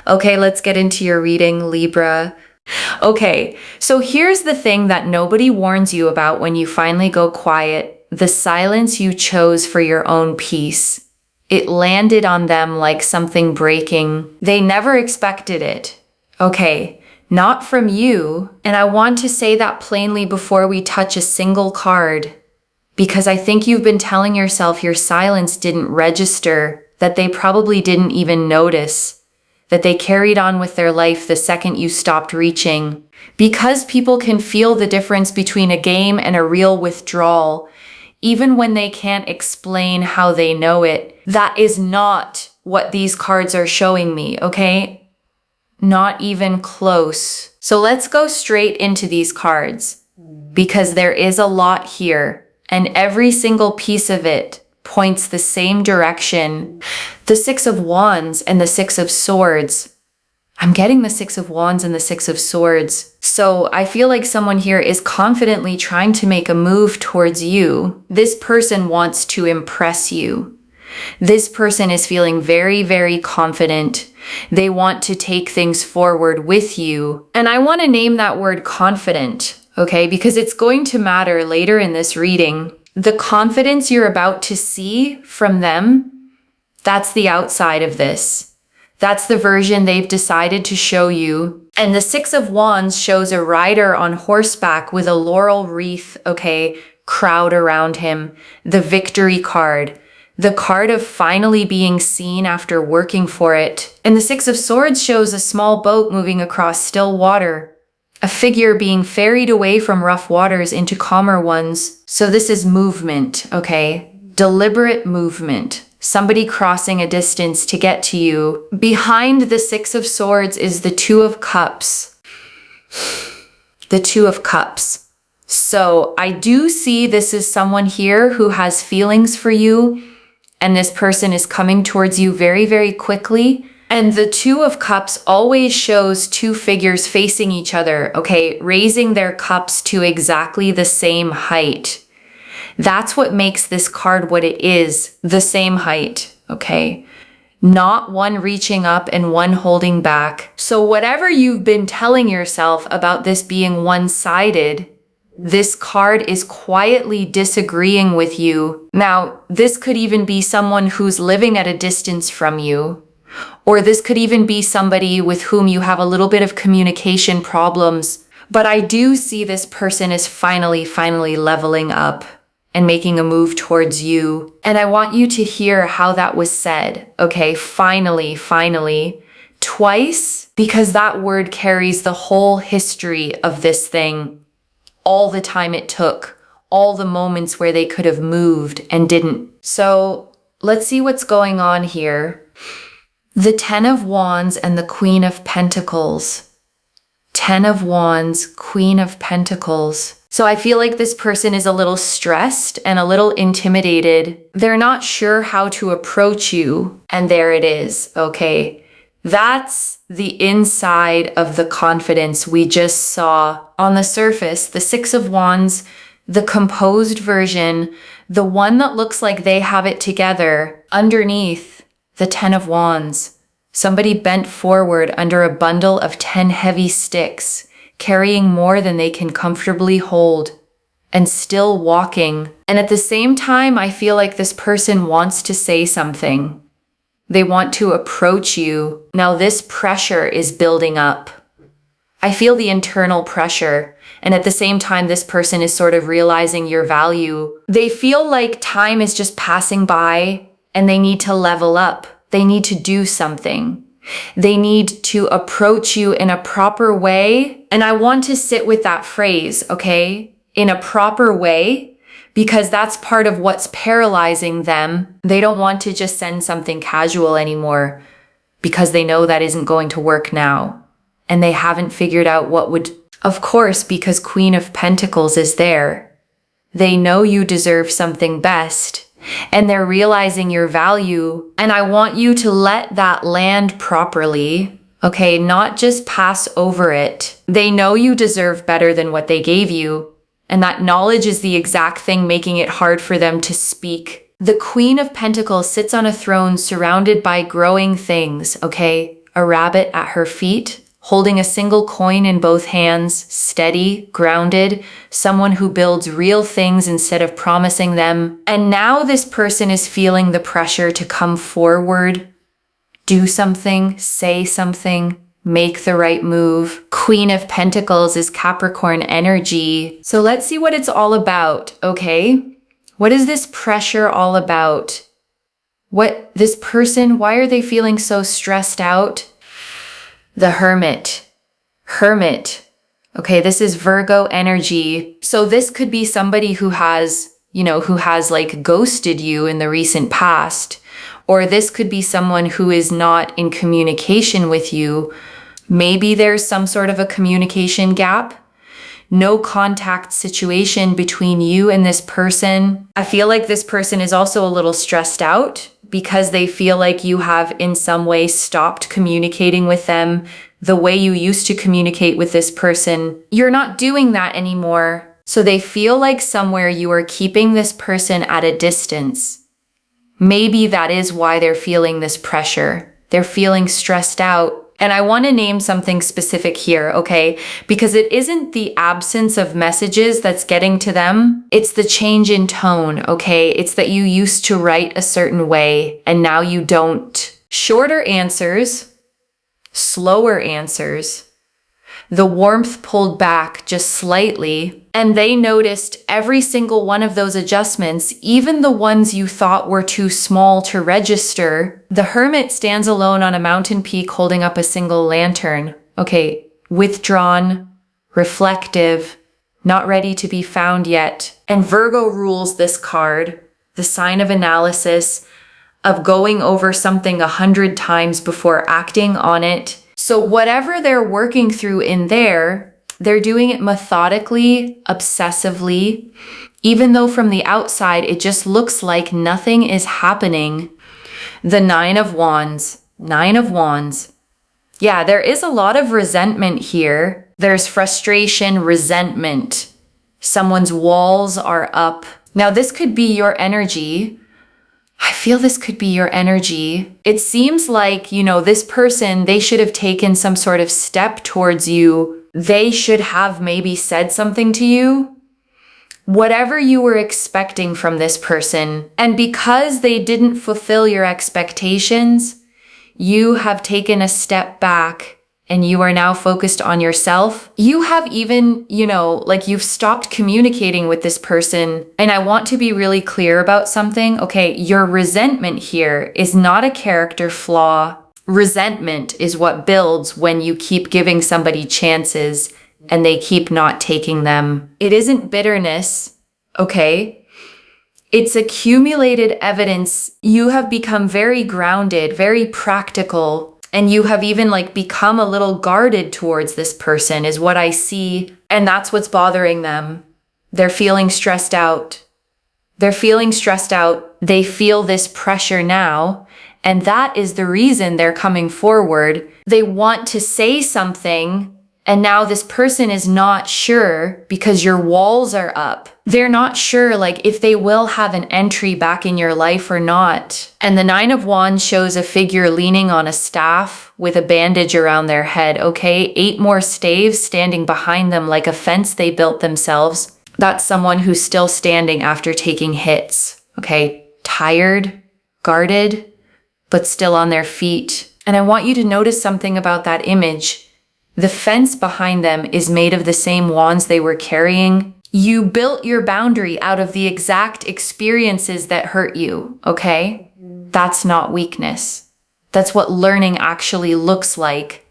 Okay, let's get into your reading, Libra. Okay, so here's the thing that nobody warns you about when you finally go quiet. The silence you chose for your own peace. It landed on them like something breaking. They never expected it. Okay, not from you. And I want to say that plainly before we touch a single card. Because I think you've been telling yourself your silence didn't register, that they probably didn't even notice, that they carried on with their life the second you stopped reaching. Because people can feel the difference between a game and a real withdrawal, even when they can't explain how they know it. That is not what these cards are showing me, okay? Not even close. So let's go straight into these cards, because there is a lot here, and every single piece of it points the same direction. The Six of Wands and the Six of Swords. I'm getting the Six of Wands and the Six of Swords. So I feel like someone here is confidently trying to make a move towards you. This person wants to impress you. This person is feeling very, very confident. They want to take things forward with you. And I want to name that word confident, okay? Because it's going to matter later in this reading. The confidence you're about to see from them, that's the outside of this. That's the version they've decided to show you. And the Six of Wands shows a rider on horseback with a laurel wreath, okay, crowd around him. The victory card. The card of finally being seen after working for it. And the Six of Swords shows a small boat moving across still water. A figure being ferried away from rough waters into calmer ones. So this is movement, okay? Deliberate movement. Somebody crossing a distance to get to you. Behind the Six of Swords is the Two of Cups. The Two of Cups. So I do see this is someone here who has feelings for you, and this person is coming towards you very, very quickly. And the Two of Cups always shows two figures facing each other, okay, raising their cups to exactly the same height. That's what makes this card what it is, the same height, okay? Not one reaching up and one holding back. So whatever you've been telling yourself about this being one-sided, this card is quietly disagreeing with you. Now, this could even be someone who's living at a distance from you, or this could even be somebody with whom you have a little bit of communication problems. But I do see this person is finally leveling up and making a move towards you. And I want you to hear how that was said, okay? Finally, twice, because that word carries the whole history of this thing, all the time it took, all the moments where they could have moved and didn't. So let's see what's going on here. The Ten of Wands and the Queen of Pentacles. Ten of Wands, Queen of Pentacles. So I feel like this person is a little stressed and a little intimidated. They're not sure how to approach you. And there it is, okay? That's the inside of the confidence we just saw. On the surface, the Six of Wands, the composed version, the one that looks like they have it together. Underneath, the Ten of Wands. Somebody bent forward under a bundle of 10 heavy sticks, carrying more than they can comfortably hold, and still walking. And at the same time, I feel like this person wants to say something. They want to approach you. Now this pressure is building up. I feel the internal pressure. And at the same time, this person is sort of realizing your value. They feel like time is just passing by and they need to level up. They need to do something. They need to approach you in a proper way. And I want to sit with that phrase, okay? In a proper way, because that's part of what's paralyzing them. They don't want to just send something casual anymore because they know that isn't going to work now. And they haven't figured out what would, of course, because Queen of Pentacles is there. They know you deserve something best. And they're realizing your value. And I want you to let that land properly, okay? Not just pass over it. They know you deserve better than what they gave you. And that knowledge is the exact thing making it hard for them to speak. The Queen of Pentacles sits on a throne surrounded by growing things, okay? a rabbit at her feet, holding a single coin in both hands, steady, grounded, someone who builds real things instead of promising them. And now this person is feeling the pressure to come forward, do something, say something, make the right move. Queen of Pentacles is Capricorn energy. So let's see what it's all about, okay? What is this pressure all about? What this person, why are they feeling so stressed out? The Hermit. Okay, this is Virgo energy. So this could be somebody who has, like ghosted you in the recent past. Or this could be someone who is not in communication with you. Maybe there's some sort of a communication gap. No contact situation between you and this person. I feel like this person is also a little stressed out because they feel like you have in some way stopped communicating with them the way you used to communicate with this person. You're not doing that anymore. So they feel like somewhere you are keeping this person at a distance. Maybe that is why they're feeling this pressure. They're feeling stressed out. And I want to name something specific here, okay? Because it isn't the absence of messages that's getting to them. It's the change in tone, okay? It's that you used to write a certain way and now you don't. Shorter answers, slower answers. The warmth pulled back just slightly, and they noticed every single one of those adjustments, even the ones you thought were too small to register. The Hermit stands alone on a mountain peak holding up a single lantern. Okay, withdrawn, reflective, not ready to be found yet. And Virgo rules this card, the sign of analysis, of going over something 100 times before acting on it. So whatever they're working through in there, they're doing it methodically, obsessively, even though from the outside, it just looks like nothing is happening. The Nine of Wands. Yeah, there is a lot of resentment here. There's frustration, resentment. Someone's walls are up. Now, this could be your energy. I feel this could be your energy. It seems like, this person, they should have taken some sort of step towards you. They should have maybe said something to you. Whatever you were expecting from this person. And because they didn't fulfill your expectations, you have taken a step back and you are now focused on yourself. You have even, you've stopped communicating with this person. And I want to be really clear about something. Okay, your resentment here is not a character flaw. Resentment is what builds when you keep giving somebody chances and they keep not taking them. It isn't bitterness, okay? It's accumulated evidence. You have become very grounded, very practical. And you have even become a little guarded towards this person is what I see. And that's what's bothering them. They're feeling stressed out. They feel this pressure now. And that is the reason they're coming forward. They want to say something. And now this person is not sure because your walls are up. They're not sure if they will have an entry back in your life or not. And the Nine of Wands shows a figure leaning on a staff with a bandage around their head, okay? 8 more staves standing behind them like a fence they built themselves. That's someone who's still standing after taking hits, okay? Tired, guarded, but still on their feet. And I want you to notice something about that image. The fence behind them is made of the same wands they were carrying. You built your boundary out of the exact experiences that hurt you, okay? That's not weakness. That's what learning actually looks like.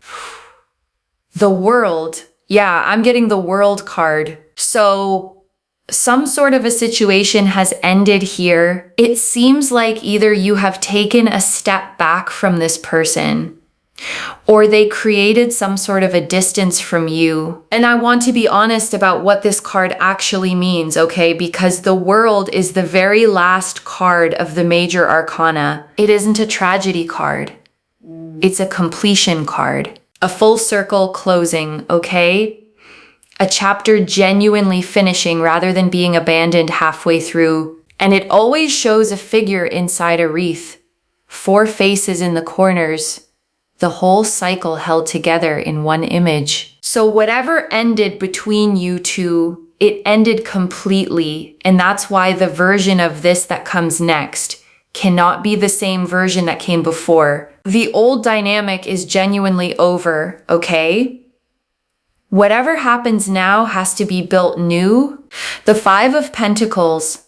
The World. Yeah, I'm getting the World card. So some sort of a situation has ended here. It seems like either you have taken a step back from this person or they created some sort of a distance from you. And I want to be honest about what this card actually means, okay? Because the World is the very last card of the major arcana. It isn't a tragedy card. It's a completion card. A full circle closing, okay? A chapter genuinely finishing rather than being abandoned halfway through. And it always shows a figure inside a wreath. 4 faces in the corners. the whole cycle held together in one image. So whatever ended between you two, it ended completely. And that's why the version of this that comes next cannot be the same version that came before. The old dynamic is genuinely over, okay? Whatever happens now has to be built new. The Five of Pentacles.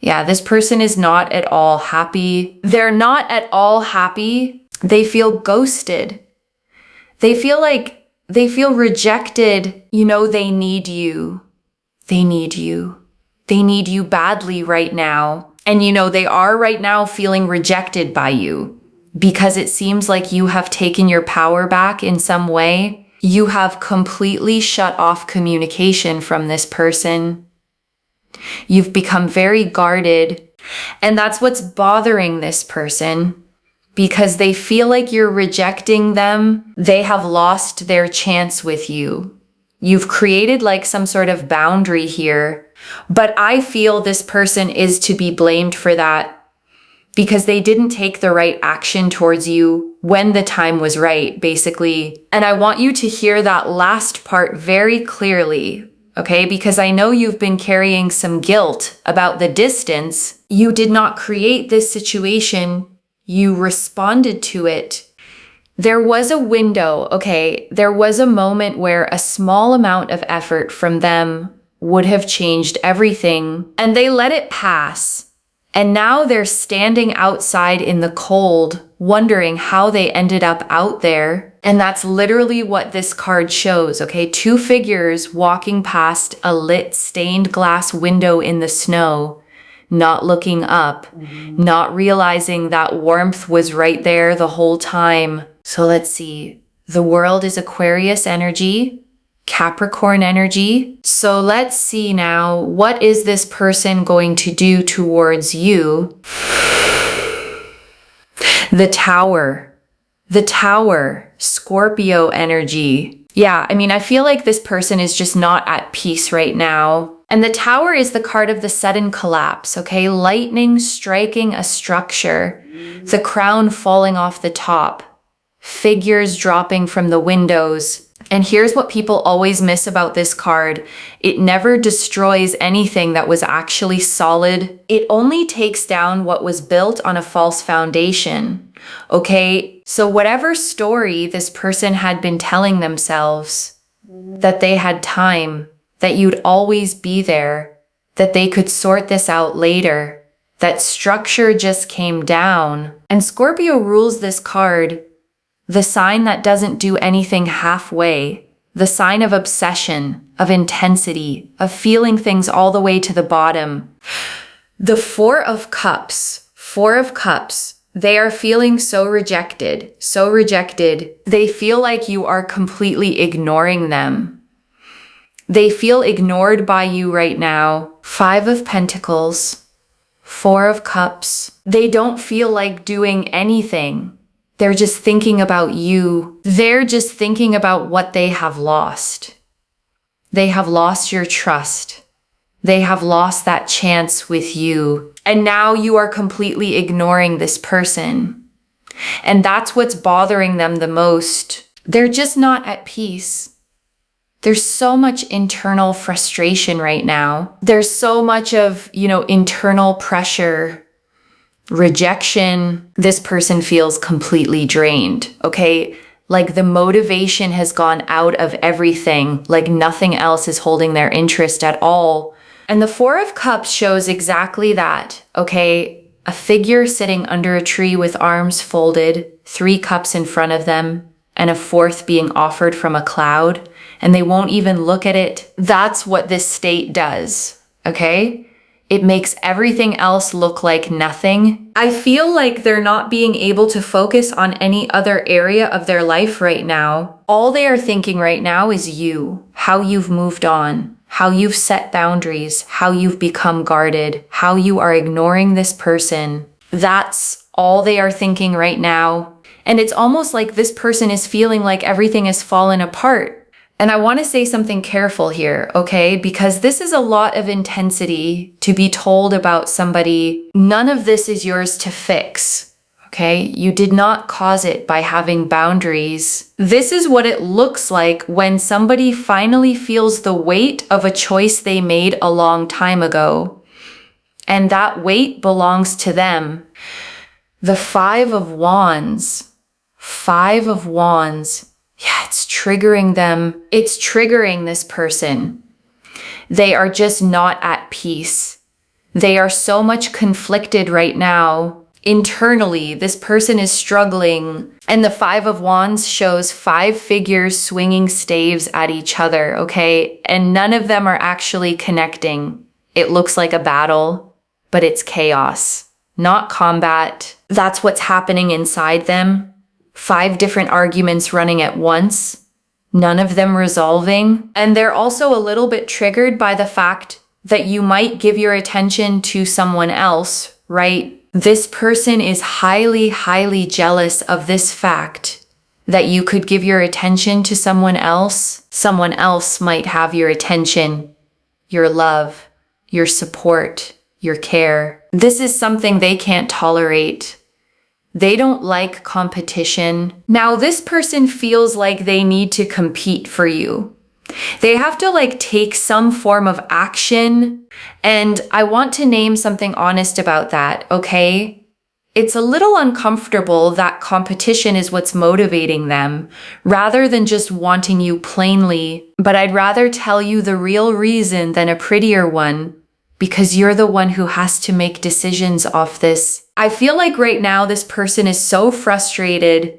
Yeah, this person is not at all happy. They're not at all happy. They feel ghosted. They feel rejected. You know, they need you. They need you. They need you badly right now. And you know, they are right now feeling rejected by you because it seems like you have taken your power back in some way. You have completely shut off communication from this person. You've become very guarded, and that's what's bothering this person because they feel like you're rejecting them. They have lost their chance with you. You've created like some sort of boundary here, but I feel this person is to be blamed for that because they didn't take the right action towards you when the time was right, basically. And I want you to hear that last part very clearly. Okay, because I know you've been carrying some guilt about the distance. You did not create this situation. You responded to it. There was a window, okay? There was a moment where a small amount of effort from them would have changed everything, and they let it pass. And now they're standing outside in the cold, wondering how they ended up out there. And that's literally what this card shows, okay? Two figures walking past a lit stained glass window in the snow, not looking up, not realizing that warmth was right there the whole time. So let's see. The world is Aquarius energy, Capricorn energy. So let's see now, what is this person going to do towards you? The Tower, Scorpio energy. Yeah, I mean, I feel like this person is just not at peace right now. And the Tower is the card of the sudden collapse, okay? Lightning striking a structure, the crown falling off the top, figures dropping from the windows. And here's what people always miss about this card. It never destroys anything that was actually solid. It only takes down what was built on a false foundation. Okay, so whatever story this person had been telling themselves, that they had time, that you'd always be there, that they could sort this out later, that structure just came down. And Scorpio rules this card, the sign that doesn't do anything halfway, the sign of obsession, of intensity, of feeling things all the way to the bottom. The Four of Cups, they are feeling so rejected. They feel like you are completely ignoring them. They feel ignored by you right now. Five of Pentacles, Four of Cups. They don't feel like doing anything. They're just thinking about you. They're just thinking about what they have lost. They have lost your trust. They have lost that chance with you. And now you are completely ignoring this person. And that's what's bothering them the most. They're just not at peace. There's so much internal frustration right now. There's so much of, internal pressure, rejection. This person feels completely drained, okay? Like the motivation has gone out of everything, like nothing else is holding their interest at all. And the Four of Cups shows exactly that, okay? A figure sitting under a tree with arms folded, 3 cups in front of them, and a fourth being offered from a cloud, and they won't even look at it. That's what this state does, okay? It makes everything else look like nothing. I feel like they're not being able to focus on any other area of their life right now. All they are thinking right now is you, how you've moved on, how you've set boundaries, how you've become guarded, how you are ignoring this person. That's all they are thinking right now. And it's almost like this person is feeling like everything has fallen apart. And I want to say something careful here, okay? Because this is a lot of intensity to be told about somebody. None of this is yours to fix, Okay, you did not cause it by having boundaries. This is what it looks like when somebody finally feels the weight of a choice they made a long time ago. And that weight belongs to them. The Five of Wands. Five of Wands. Yeah, it's triggering them. It's triggering this person. They are just not at peace. They are so much conflicted right now. Internally, this person is struggling. And the Five of Wands shows 5 figures swinging staves at each other, okay? And none of them are actually connecting. It looks like a battle, but it's chaos, not combat. That's what's happening inside them. 5 different arguments running at once, none of them resolving. And they're also a little bit triggered by the fact that you might give your attention to someone else, right? This person is highly, highly jealous of this fact that you could give your attention to someone else. Someone else might have your attention, your love, your support, your care. This is something they can't tolerate. They don't like competition. Now, this person feels like they need to compete for you. They have to take some form of action. And I want to name something honest about that, okay? It's a little uncomfortable that competition is what's motivating them, rather than just wanting you plainly. But I'd rather tell you the real reason than a prettier one, because you're the one who has to make decisions off this. I feel like right now this person is so frustrated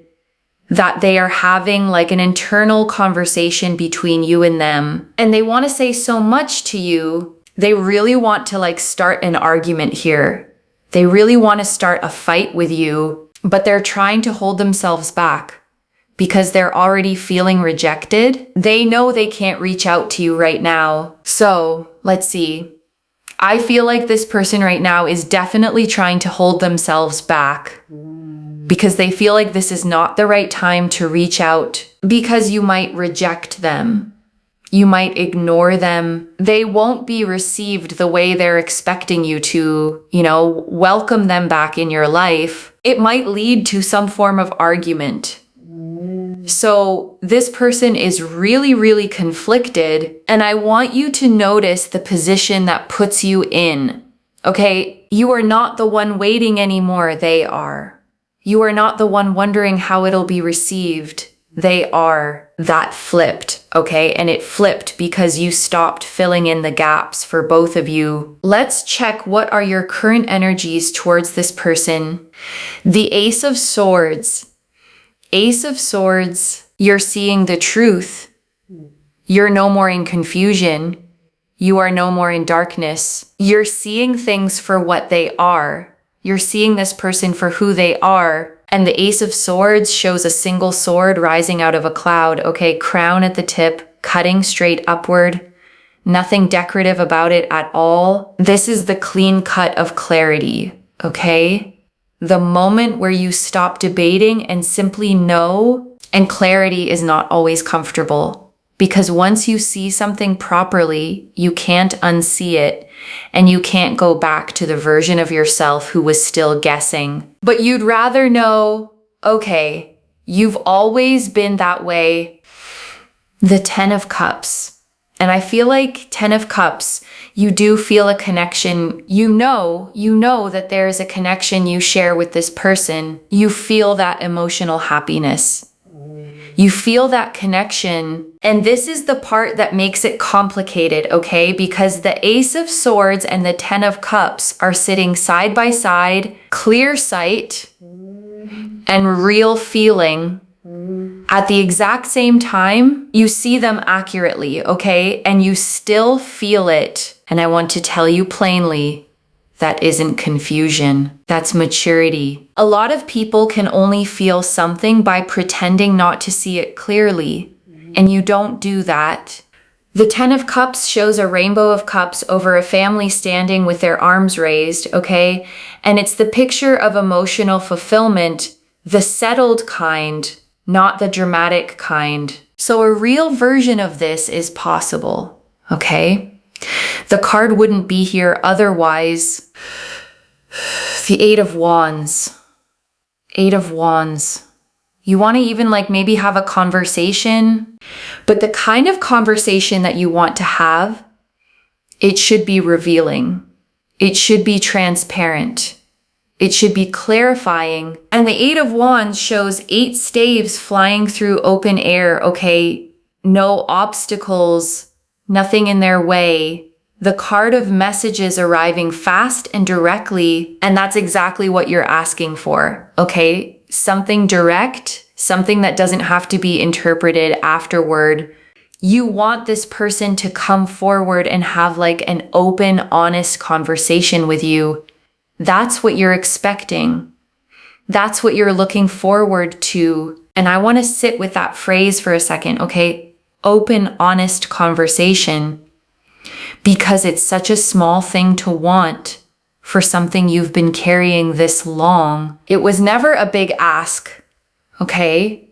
that they are having an internal conversation between you and them. And they want to say so much to you. They really want to start an argument here. They really want to start a fight with you, but they're trying to hold themselves back because they're already feeling rejected. They know they can't reach out to you right now. So let's see. I feel like this person right now is definitely trying to hold themselves back because they feel like this is not the right time to reach out, because you might reject them. You might ignore them. They won't be received the way they're expecting you to, welcome them back in your life. It might lead to some form of argument. So this person is really, really conflicted, and I want you to notice the position that puts you in. Okay, you are not the one waiting anymore, they are. You are not the one wondering how it'll be received. They are. That flipped, okay? And it flipped because you stopped filling in the gaps for both of you. Let's check what are your current energies towards this person. The Ace of Swords. Ace of Swords, you're seeing the truth. You're no more in confusion. You are no more in darkness. You're seeing things for what they are. You're seeing this person for who they are. And the Ace of Swords shows a single sword rising out of a cloud. Okay, crown at the tip, cutting straight upward. Nothing decorative about it at all. This is the clean cut of clarity, okay? The moment where you stop debating and simply know, and clarity is not always comfortable. Because once you see something properly, you can't unsee it, and you can't go back to the version of yourself who was still guessing. But you'd rather know, okay, you've always been that way. The 10 of Cups. And I feel like 10 of Cups, you do feel a connection. You know that there is a connection you share with this person. You feel that emotional happiness. You feel that connection. And this is the part that makes it complicated, okay? Because the Ace of Swords and the 10 of Cups are sitting side by side, clear sight and real feeling. At the exact same time, you see them accurately, okay? And you still feel it. And I want to tell you plainly, that isn't confusion. That's maturity. A lot of people can only feel something by pretending not to see it clearly. And you don't do that. The 10 of Cups shows a rainbow of cups over a family standing with their arms raised, okay? And it's the picture of emotional fulfillment, the settled kind, not the dramatic kind. So a real version of this is possible, okay? The card wouldn't be here otherwise. The 8 of Wands. 8 of Wands. You want to even like maybe have a conversation, but the kind of conversation that you want to have, it should be revealing. It should be transparent. It should be clarifying. And the 8 of Wands shows 8 staves flying through open air, okay? No obstacles, nothing in their way. The card of messages arriving fast and directly, and that's exactly what you're asking for, okay? Something direct, something that doesn't have to be interpreted afterward. You want this person to come forward and have like an open, honest conversation with you. That's what you're expecting. That's what you're looking forward to. And I want to sit with that phrase for a second, okay? Open, honest conversation. Because it's such a small thing to want for something you've been carrying this long. It was never a big ask, okay?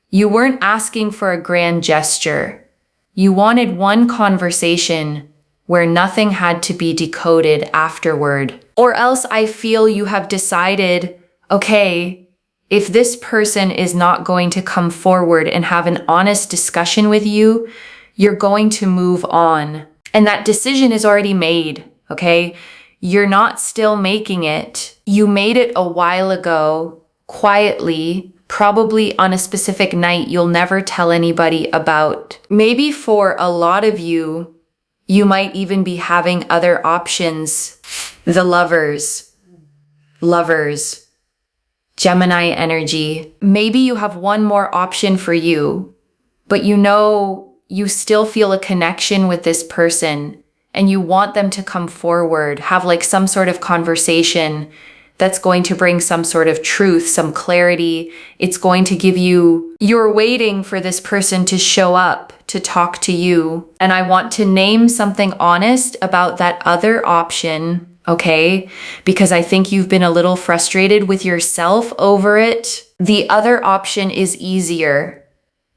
You weren't asking for a grand gesture. You wanted one conversation where nothing had to be decoded afterward. Or else I feel you have decided, okay, if this person is not going to come forward and have an honest discussion with you, you're going to move on. And that decision is already made, okay? You're not still making it. You made it a while ago, quietly, probably on a specific night you'll never tell anybody about. Maybe for a lot of you, you might even be having other options. The lovers, Gemini energy. Maybe you have one more option for you, but you know you still feel a connection with this person and you want them to come forward, have like some sort of conversation that's going to bring some sort of truth, some clarity. It's going to give you, you're waiting for this person to show up, to talk to you. And I want to name something honest about that other option, okay? Because I think you've been a little frustrated with yourself over it. The other option is easier.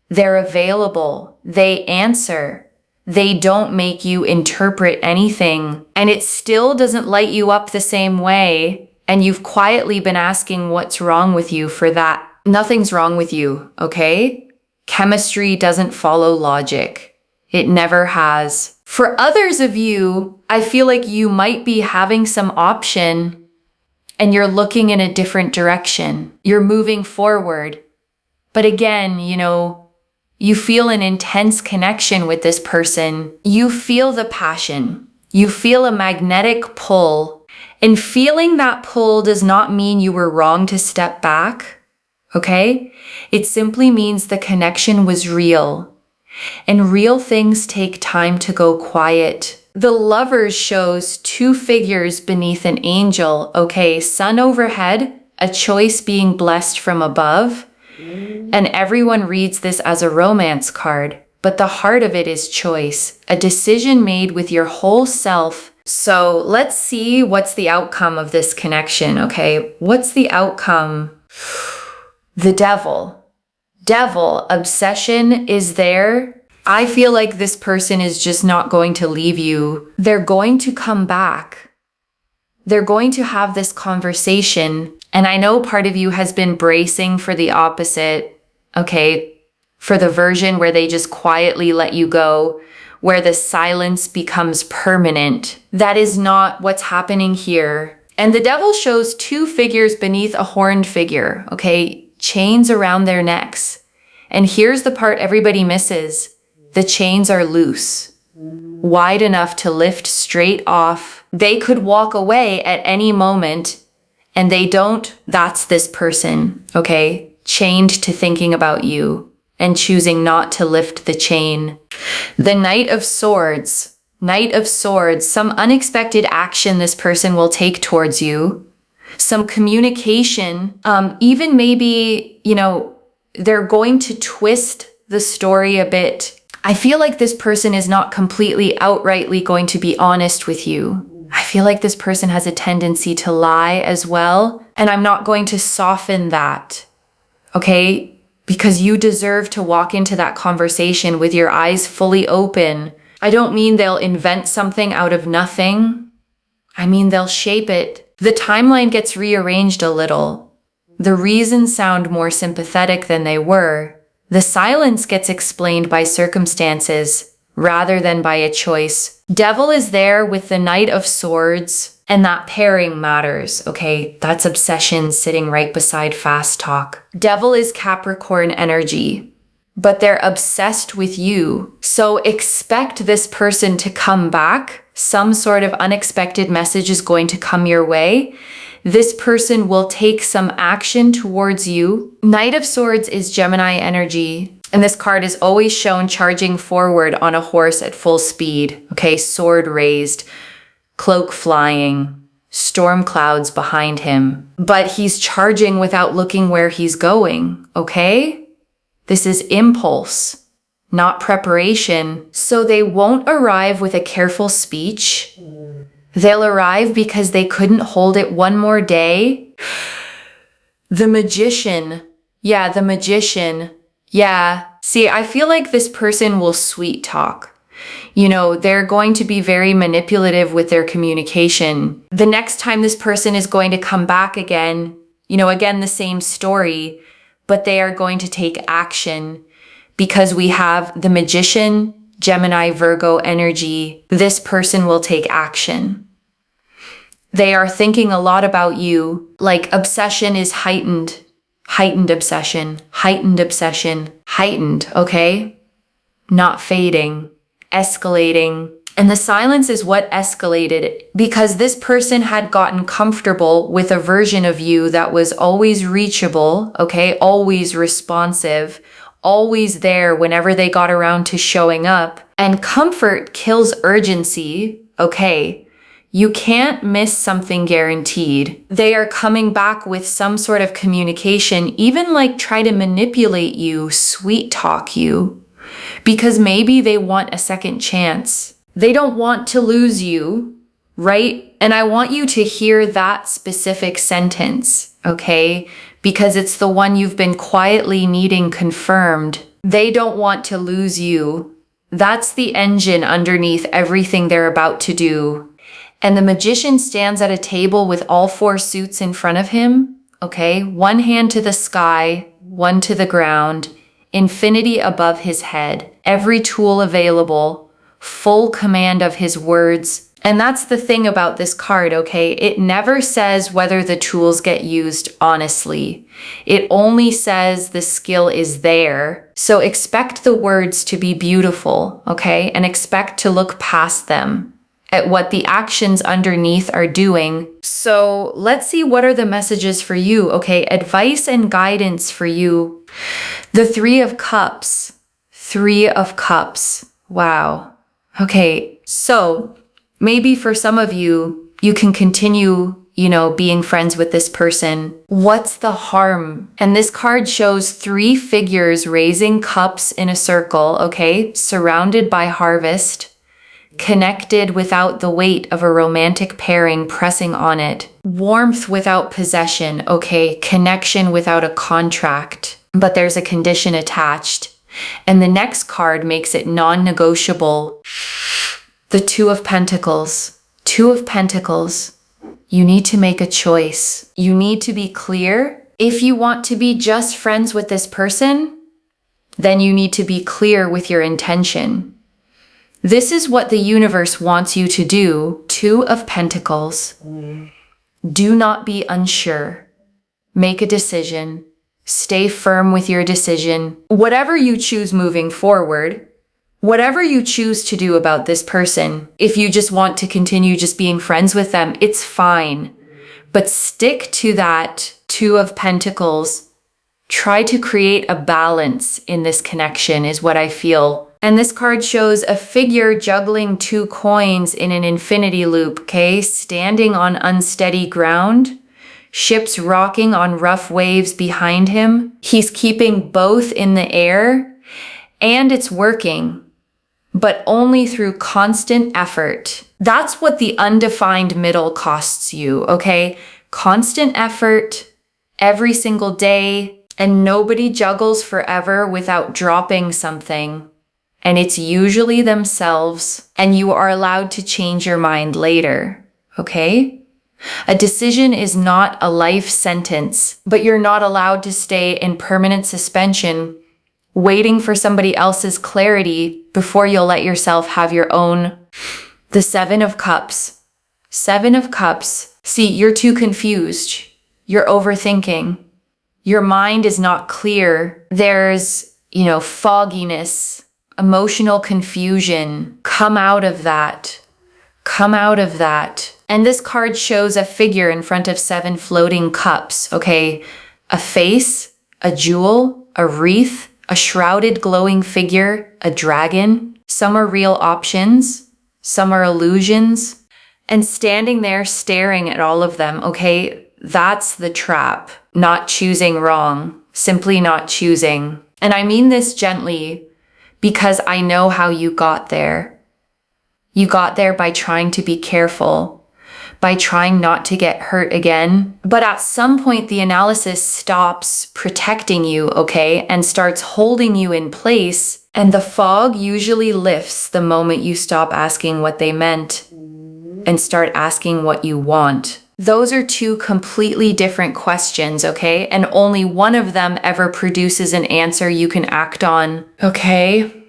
They're available. They answer. They don't make you interpret anything. And it still doesn't light you up the same way. And you've quietly been asking what's wrong with you for that. Nothing's wrong with you, okay? Chemistry doesn't follow logic. It never has. For others of you, I feel like you might be having some option and you're looking in a different direction. You're moving forward. But again, you know, you feel an intense connection with this person. You feel the passion. You feel a magnetic pull. And feeling that pull does not mean you were wrong to step back, okay? It simply means the connection was real. And real things take time to go quiet. The Lovers shows 2 figures beneath an angel, okay? Sun overhead, a choice being blessed from above. And everyone reads this as a romance card, but the heart of it is choice, a decision made with your whole self. So let's see what's the outcome of this connection, okay? What's the outcome? The Devil. Devil, obsession is there. I feel like this person is just not going to leave you. They're going to come back. They're going to have this conversation. And I know part of you has been bracing for the opposite, okay? For the version where they just quietly let you go, where the silence becomes permanent. That is not what's happening here. And the Devil shows 2 figures beneath a horned figure, okay? Chains around their necks. And here's the part everybody misses. The chains are loose, wide enough to lift straight off. They could walk away at any moment. And they don't. That's this person, okay? Chained to thinking about you and choosing not to lift the chain. The Knight of Swords. Knight of Swords, some unexpected action this person will take towards you. Some communication, even maybe, you know, they're going to twist the story a bit. I feel like this person is not completely outrightly going to be honest with you. I feel like this person has a tendency to lie as well, and I'm not going to soften that, okay? Because you deserve to walk into that conversation with your eyes fully open. I don't mean they'll invent something out of nothing. I mean they'll shape it. The timeline gets rearranged a little. The reasons sound more sympathetic than they were. The silence gets explained by circumstances rather than by a choice. Devil is there with the Knight of Swords, and that pairing matters, okay? That's obsession sitting right beside fast talk. Devil is Capricorn energy, but they're obsessed with you. So expect this person to come back. Some sort of unexpected message is going to come your way. This person will take some action towards you. Knight of Swords is Gemini energy. And this card is always shown charging forward on a horse at full speed. Okay, sword raised, cloak flying, storm clouds behind him. But he's charging without looking where he's going, okay? This is impulse, not preparation. So they won't arrive with a careful speech. They'll arrive because they couldn't hold it one more day. The Magician. Yeah, the Magician. Yeah. See, I feel like this person will sweet talk. You know, they're going to be very manipulative with their communication. The next time this person is going to come back again, you know, again, the same story, but they are going to take action because we have the Magician, Gemini, Virgo energy. This person will take action. They are thinking a lot about you. Like obsession is heightened. Heightened obsession, heightened obsession, heightened, okay? Not fading, escalating. And the silence is what escalated because this person had gotten comfortable with a version of you that was always reachable, okay? Always responsive, always there whenever they got around to showing up. And comfort kills urgency, okay? You can't miss something guaranteed. They are coming back with some sort of communication, even like try to manipulate you, sweet talk you, because maybe they want a second chance. They don't want to lose you, right? And I want you to hear that specific sentence, okay? Because it's the one you've been quietly needing confirmed. They don't want to lose you. That's the engine underneath everything they're about to do. And the Magician stands at a table with all four suits in front of him, okay? One hand to the sky, one to the ground, infinity above his head, every tool available, full command of his words. And that's the thing about this card, okay? It never says whether the tools get used honestly. It only says the skill is there. So expect the words to be beautiful, okay? And expect to look past them at what the actions underneath are doing. So let's see what are the messages for you, okay? Advice and guidance for you. The Three of Cups. Three of Cups. Wow. Okay, so maybe for some of you, you can continue, you know, being friends with this person. What's the harm? And this card shows three figures raising cups in a circle, okay? Surrounded by harvest. Connected without the weight of a romantic pairing pressing on it. Warmth without possession, okay? Connection without a contract, but there's a condition attached. And the next card makes it non-negotiable. The Two of Pentacles. Two of Pentacles. You need to make a choice. You need to be clear. If you want to be just friends with this person, then you need to be clear with your intention. This is what the universe wants you to do. Two of Pentacles. Do not be unsure. Make a decision. Stay firm with your decision. Whatever you choose moving forward, whatever you choose to do about this person, if you just want to continue just being friends with them, it's fine. But stick to that Two of Pentacles. Try to create a balance in this connection is what I feel. And this card shows a figure juggling two coins in an infinity loop, okay? Standing on unsteady ground. Ships rocking on rough waves behind him. He's keeping both in the air, and it's working, but only through constant effort. That's what the undefined middle costs you, okay? Constant effort every single day, and nobody juggles forever without dropping something. And it's usually themselves, and you are allowed to change your mind later, okay? A decision is not a life sentence, but you're not allowed to stay in permanent suspension, waiting for somebody else's clarity before you'll let yourself have your own. The Seven of Cups. Seven of Cups. See, you're too confused. You're overthinking. Your mind is not clear. There's, fogginess, emotional confusion. Come out of that. Come out of that. And this card shows a figure in front of 7 floating cups, okay? A face, a jewel, a wreath, a shrouded glowing figure, a dragon. Some are real options, some are illusions. And standing there staring at all of them, okay? That's the trap. Not choosing wrong, simply not choosing. And I mean this gently because I know how you got there. You got there by trying to be careful, by trying not to get hurt again. But at some point, the analysis stops protecting you, okay, and starts holding you in place. And the fog usually lifts the moment you stop asking what they meant and start asking what you want. Those are 2 completely different questions, okay? And only one of them ever produces an answer you can act on, okay?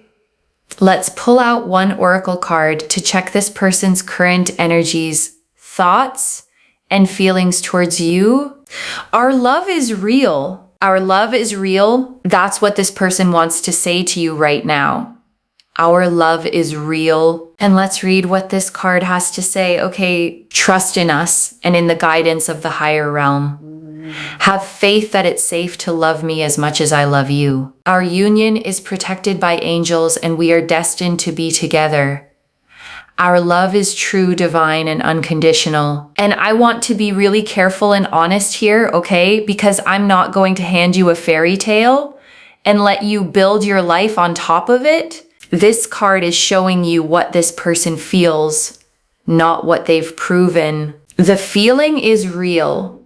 Let's pull out one oracle card to check this person's current energies, thoughts, and feelings towards you. Our love is real. Our love is real. That's what this person wants to say to you right now. Our love is real. And let's read what this card has to say. Okay, trust in us and in the guidance of the higher realm. Have faith that it's safe to love me as much as I love you. Our union is protected by angels and we are destined to be together. Our love is true, divine, and unconditional. And I want to be really careful and honest here, okay? Because I'm not going to hand you a fairy tale and let you build your life on top of it. This card is showing you what this person feels, not what they've proven. The feeling is real.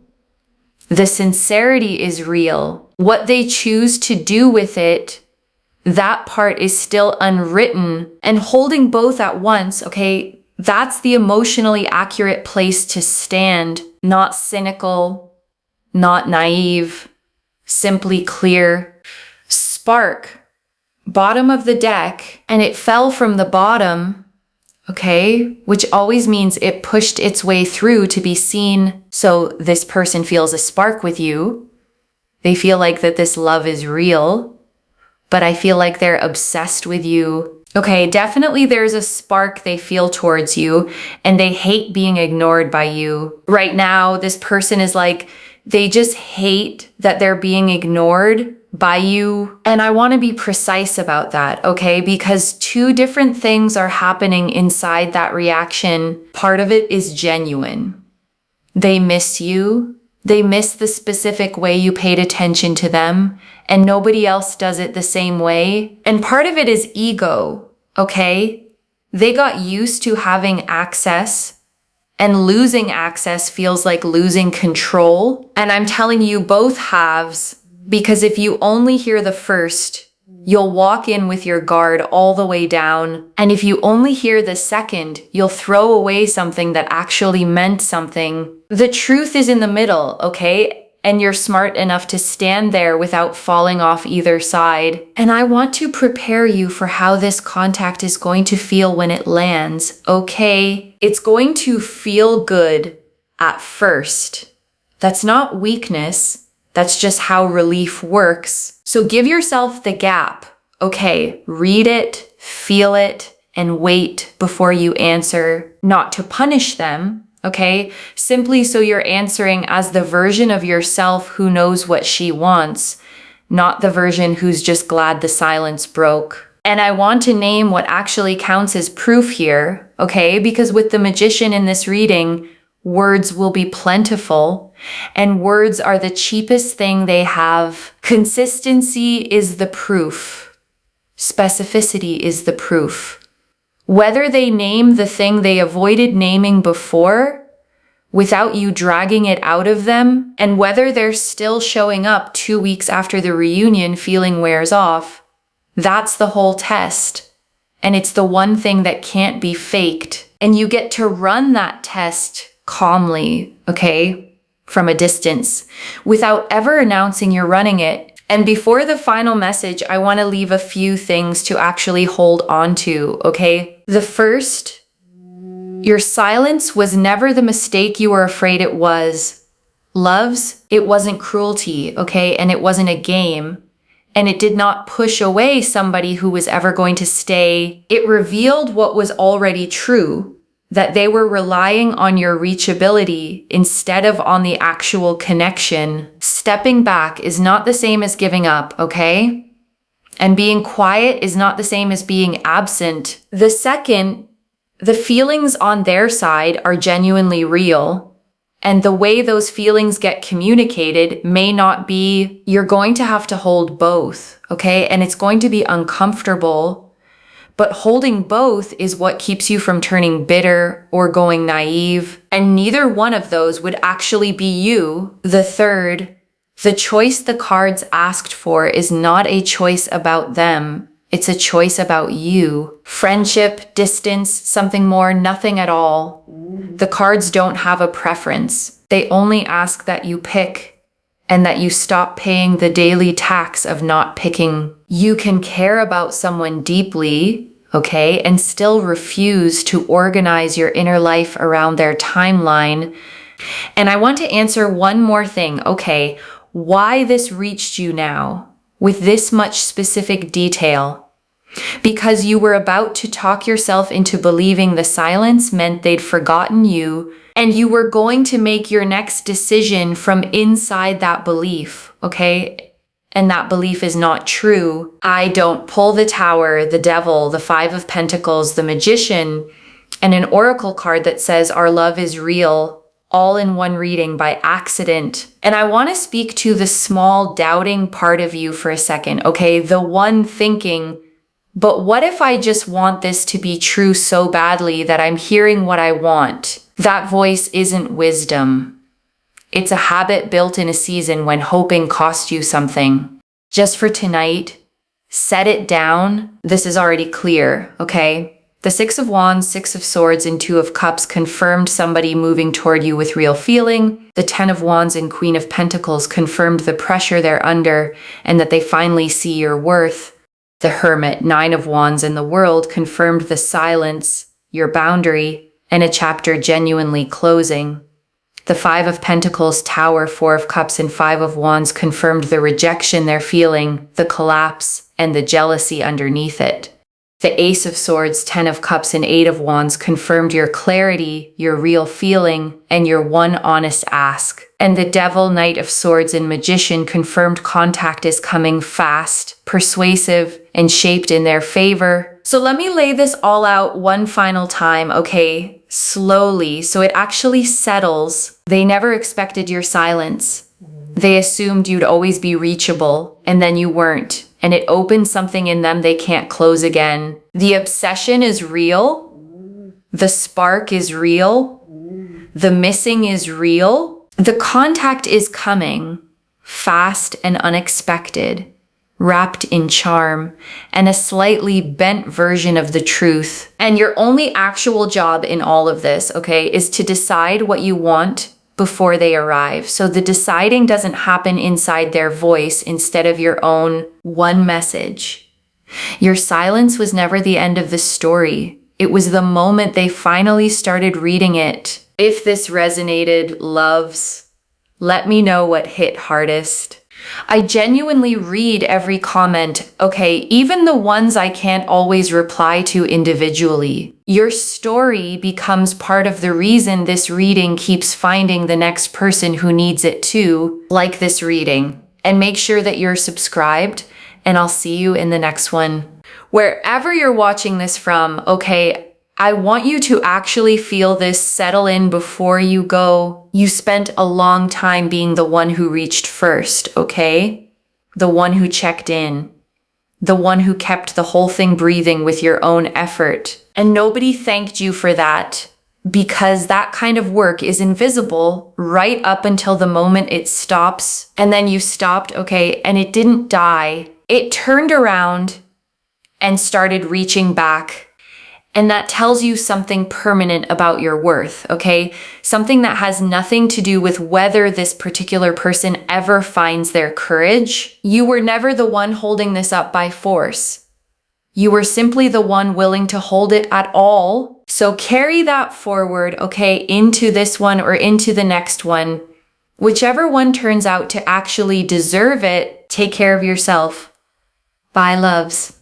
The sincerity is real. What they choose to do with it, that part is still unwritten. And holding both at once, okay, that's the emotionally accurate place to stand. Not cynical, not naive, simply clear. Spark. Bottom of the deck, and it fell from the bottom, okay, which always means it pushed its way through to be seen. So this person feels a spark with you. They feel like that this love is real, but I feel like they're obsessed with you. Okay, definitely there's a spark they feel towards you, and they hate being ignored by you. Right now, this person is like, they just hate that they're being ignored by you. And I want to be precise about that, okay? Because 2 different things are happening inside that reaction. Part of it is genuine. They miss you. They miss the specific way you paid attention to them, and nobody else does it the same way. And part of it is ego, okay? They got used to having access, and losing access feels like losing control. And I'm telling you, both halves. Because if you only hear the first, you'll walk in with your guard all the way down. And if you only hear the second, you'll throw away something that actually meant something. The truth is in the middle, okay? And you're smart enough to stand there without falling off either side. And I want to prepare you for how this contact is going to feel when it lands, okay? It's going to feel good at first. That's not weakness. That's just how relief works. So give yourself the gap. Okay, read it, feel it, and wait before you answer. Not to punish them, okay? Simply so you're answering as the version of yourself who knows what she wants, not the version who's just glad the silence broke. And I want to name what actually counts as proof here, okay? Because with the Magician in this reading, words will be plentiful, and words are the cheapest thing they have. Consistency is the proof. Specificity is the proof. Whether they name the thing they avoided naming before, without you dragging it out of them, and whether they're still showing up 2 weeks after the reunion feeling wears off, that's the whole test. And it's the one thing that can't be faked. And you get to run that test calmly, okay, from a distance, without ever announcing you're running it. And before the final message, I want to leave a few things to actually hold on to, okay? The first, your silence was never the mistake you were afraid it was. Loves, it wasn't cruelty, okay? And it wasn't a game. And it did not push away somebody who was ever going to stay. It revealed what was already true, that they were relying on your reachability instead of on the actual connection. Stepping back is not the same as giving up, okay? And being quiet is not the same as being absent. The second, the feelings on their side are genuinely real. And the way those feelings get communicated may not be, you're going to have to hold both, okay? And it's going to be uncomfortable, but holding both is what keeps you from turning bitter or going naive. And neither one of those would actually be you. The third, the choice the cards asked for is not a choice about them. It's a choice about you. Friendship, distance, something more, nothing at all. The cards don't have a preference. They only ask that you pick and that you stop paying the daily tax of not picking. You can care about someone deeply, okay, and still refuse to organize your inner life around their timeline. And I want to answer one more thing, okay? Why this reached you now with this much specific detail? Because you were about to talk yourself into believing the silence meant they'd forgotten you, and you were going to make your next decision from inside that belief, okay? And that belief is not true. I don't pull the Tower, the Devil, the Five of Pentacles, the Magician, and an oracle card that says our love is real, all in one reading by accident. And I want to speak to the small doubting part of you for a second, okay? The one thinking, but what if I just want this to be true so badly that I'm hearing what I want? That voice isn't wisdom. It's a habit built in a season when hoping cost you something. Just for tonight, set it down. This is already clear, okay? The Six of Wands, Six of Swords, and Two of Cups confirmed somebody moving toward you with real feeling. The Ten of Wands and Queen of Pentacles confirmed the pressure they're under and that they finally see your worth. The Hermit, Nine of Wands, and the World confirmed the silence, your boundary, and a chapter genuinely closing. The Five of Pentacles, Tower, Four of Cups, and Five of Wands confirmed the rejection they're feeling, the collapse, and the jealousy underneath it. The Ace of Swords, Ten of Cups, and Eight of Wands confirmed your clarity, your real feeling, and your one honest ask. And the Devil, Knight of Swords, and Magician confirmed contact is coming fast, persuasive, and shaped in their favor. So let me lay this all out one final time, okay? Slowly, so it actually settles. They never expected your silence. They assumed you'd always be reachable, and then you weren't. And it opened something in them they can't close again. The obsession is real. The spark is real. The missing is real. The contact is coming, fast and unexpected, wrapped in charm, and a slightly bent version of the truth. And your only actual job in all of this, okay, is to decide what you want before they arrive. So the deciding doesn't happen inside their voice instead of your own one message. Your silence was never the end of the story. It was the moment they finally started reading it. If this resonated, loves, let me know what hit hardest. I genuinely read every comment, okay, even the ones I can't always reply to individually. Your story becomes part of the reason this reading keeps finding the next person who needs it too, like this reading. And make sure that you're subscribed, and I'll see you in the next one. Wherever you're watching this from, okay, I want you to actually feel this settle in before you go. You spent a long time being the one who reached first, okay? The one who checked in. The one who kept the whole thing breathing with your own effort. And nobody thanked you for that, because that kind of work is invisible right up until the moment it stops. And then you stopped, okay, and it didn't die. It turned around and started reaching back. And that tells you something permanent about your worth, okay? Something that has nothing to do with whether this particular person ever finds their courage. You were never the one holding this up by force. You were simply the one willing to hold it at all. So carry that forward, okay, into this one or into the next one. Whichever one turns out to actually deserve it, take care of yourself. Bye, loves.